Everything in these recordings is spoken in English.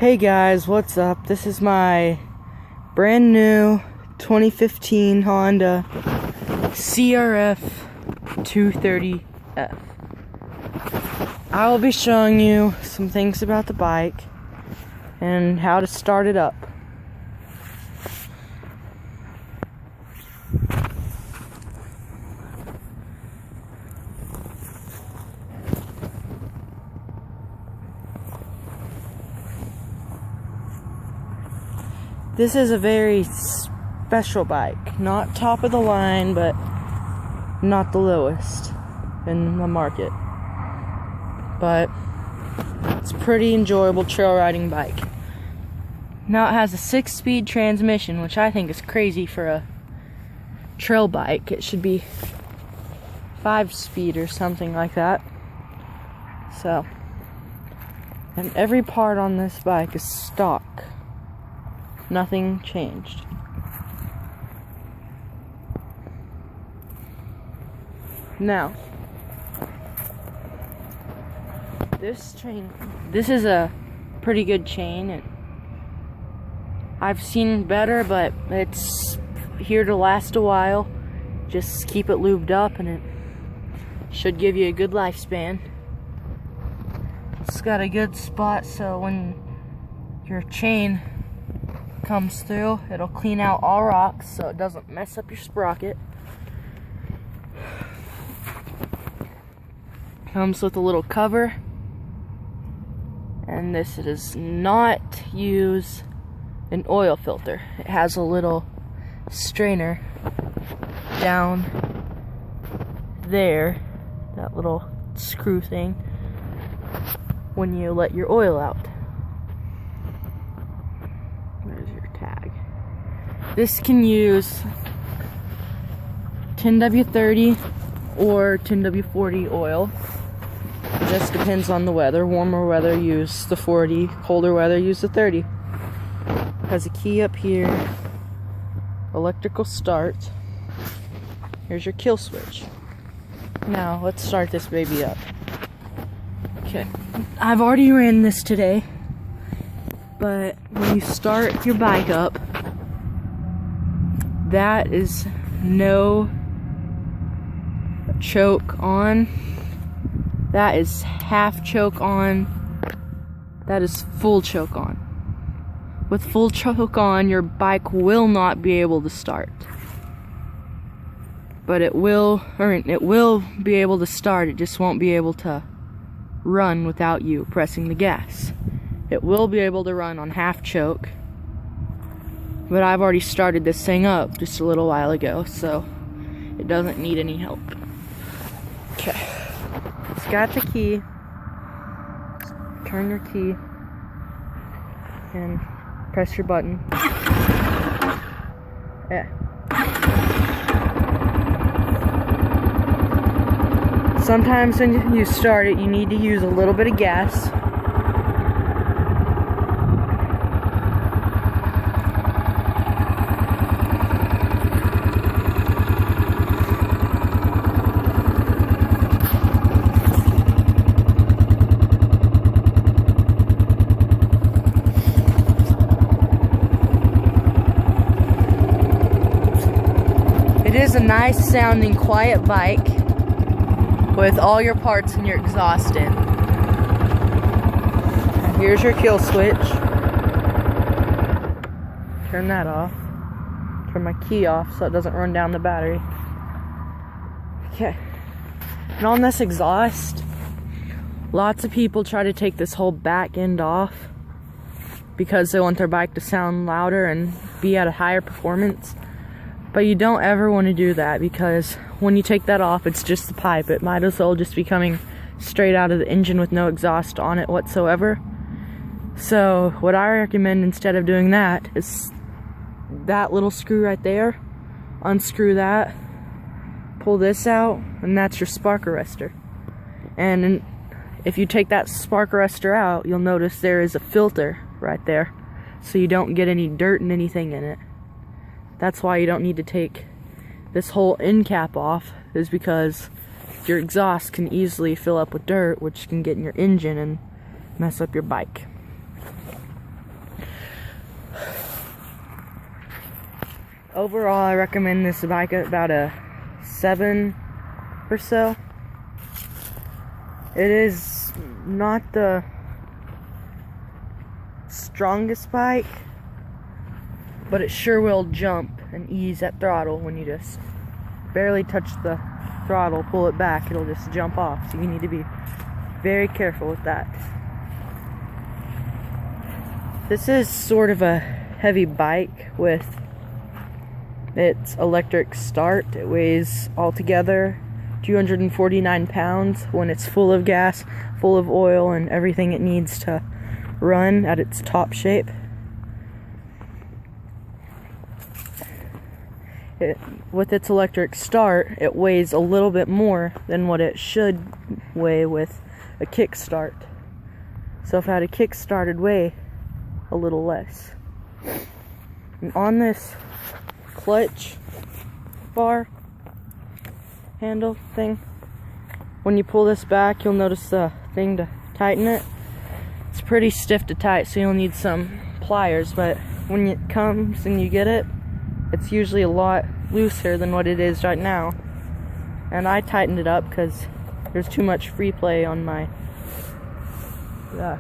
Hey guys, what's up? This is my brand new 2015 Honda CRF230F. I will be showing you some things about the bike and how to start it up. This is a very special bike. Not top of the line, but not the lowest in the market. But it's a pretty enjoyable trail riding bike. Now it has a 6-speed transmission, which I think is crazy for a trail bike. It should be 5-speed or something like that. So, and every part on this bike is stock. Nothing changed. Now, this is a pretty good chain. I've seen better, but it's here to last a while. Just keep it lubed up and it should give you a good lifespan. It's got a good spot so when your chain comes through, it'll clean out all rocks so it doesn't mess up your sprocket. Comes with a little cover, and this does not use an oil filter. It has a little strainer down there, that little screw thing, when you let your oil out. There's your tag. This can use 10W30 or 10W40 oil. It just depends on the weather. Warmer weather, use the 40. Colder weather, use the 30. Has a key up here. Electrical start. Here's your kill switch. Now, let's start this baby up. Okay. I've already ran this today. But when you start your bike up, that is no choke on. That is half choke on. That is full choke on. With full choke on, your bike will not be able to start. But it will be able to start, it just won't be able to run without you pressing the gas. It will be able to run on half choke, but I've already started this thing up just a little while ago, so it doesn't need any help. Okay, it's got the key. Turn your key and press your button. Yeah. Sometimes when you start it, you need to use a little bit of gas. It is a nice sounding, quiet bike with all your parts and your exhaust in. And here's your kill switch. Turn that off. Turn my key off so it doesn't run down the battery. Okay. And on this exhaust, lots of people try to take this whole back end off because they want their bike to sound louder and be at a higher performance. But you don't ever want to do that, because when you take that off, it's just the pipe. It might as well just be coming straight out of the engine with no exhaust on it whatsoever. So what I recommend instead of doing that is that little screw right there. Unscrew that, pull this out, and that's your spark arrestor. And if you take that spark arrestor out, you'll notice there is a filter right there, so you don't get any dirt and anything in it. That's why you don't need to take this whole end cap off, is because your exhaust can easily fill up with dirt, which can get in your engine and mess up your bike. Overall, I recommend this bike at about a 7 or so. It is not the strongest bike, but it sure will jump and ease at throttle. When you just barely touch the throttle, pull it back, it'll just jump off. So you need to be very careful with that. This is sort of a heavy bike with its electric start. It weighs altogether 249 pounds when it's full of gas, full of oil, and everything it needs to run at its top shape. With its electric start, it weighs a little bit more than what it should weigh with a kickstart. So if I had a kickstart, it'd weigh a little less. And on this clutch bar handle thing, when you pull this back, you'll notice the thing to tighten it. It's pretty stiff to tight, so you'll need some pliers, but when it comes and you get it, it's usually a lot looser than what it is right now. And I tightened it up because there's too much free play on my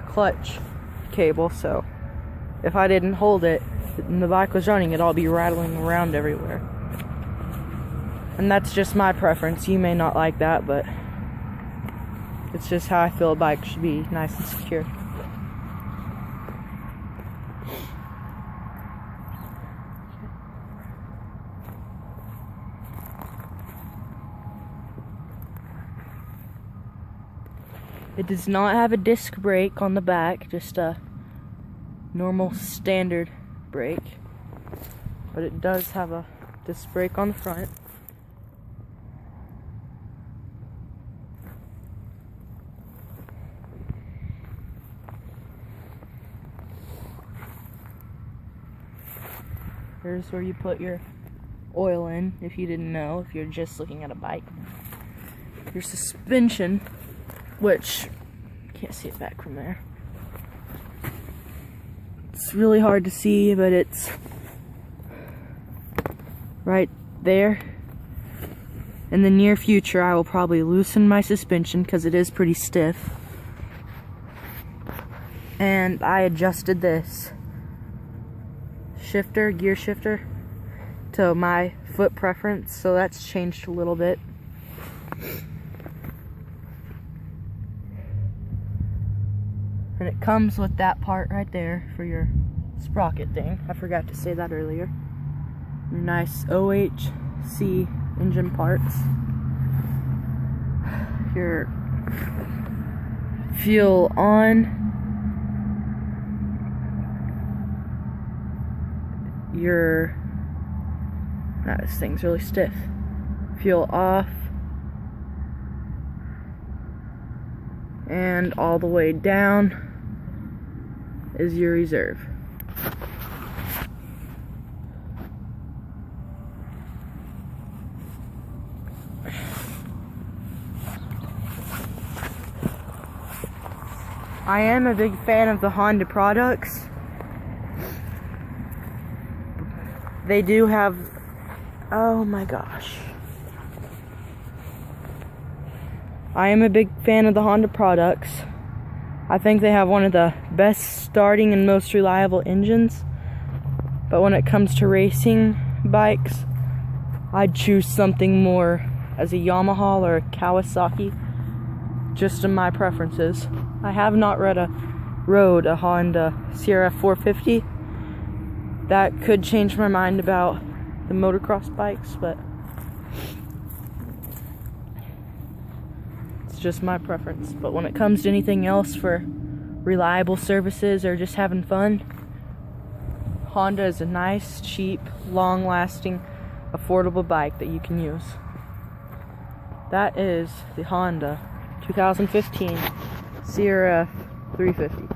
clutch cable, so if I didn't hold it and the bike was running, it'd all be rattling around everywhere. And that's just my preference. You may not like that, but it's just how I feel a bike should be, nice and secure. It does not have a disc brake on the back, just a normal standard brake. But it does have a disc brake on the front. Here's where you put your oil in, if you didn't know, if you're just looking at a bike. Your suspension, which can't see it back from there. It's really hard to see, but it's right there. In the near future, I will probably loosen my suspension because it is pretty stiff. And I adjusted this gear shifter to my foot preference, so that's changed a little bit. And it comes with that part right there for your sprocket thing. I forgot to say that earlier. Your nice OHC engine parts. Your fuel on. This thing's really stiff. Fuel off. And all the way down is your reserve. I am a big fan of the Honda products. They do have, oh my gosh. I am a big fan of the Honda products. I think they have one of the best starting and most reliable engines. But when it comes to racing bikes, I'd choose something more as a Yamaha or a Kawasaki, just in my preferences. I have not rode a Honda CRF230F. That could change my mind about the motocross bikes, but it's just my preference. But when it comes to anything else for reliable services or just having fun, Honda is a nice, cheap, long-lasting, affordable bike that you can use. That is the Honda 2015 CRF 350.